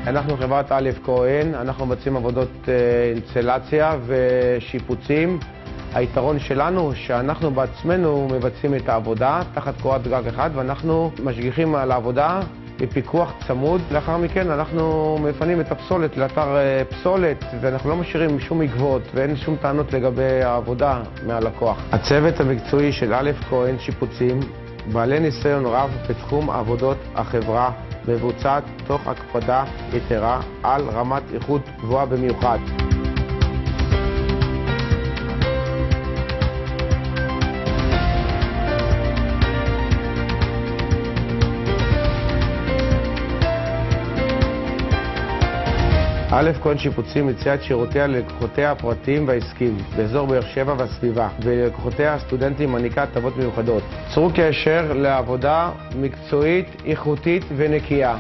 אנחנו חברת א' כהן, אנחנו מבצעים עבודות אינסטלציה ושיפוצים. היתרון שלנו הוא שאנחנו בעצמנו מבצעים את העבודה תחת קורת גג אחד, ואנחנו משגיחים על העבודה בפיקוח צמוד. לאחר מכן אנחנו מפנים את הפסולת לאתר פסולת, ואנחנו לא משאירים שום עקבות ואין שום טענות לגבי העבודה מהלקוח. הצוות המקצועי של א' כהן שיפוצים בעלי ניסיון רב בתחום עבודות החברה, מבוצעת תוך הקפדה יתרה על רמת איכות גבוהה במיוחד. א' כהן שיפוצים מציעה את שירותיה ללקוחותיה הפרטיים והעסקיים באזור באר שבע והסביבה, וללקוחותיה הסטודנטים מעניקה הטבות מיוחדות. צרו קשר לעבודה מקצועית, איכותית ונקייה.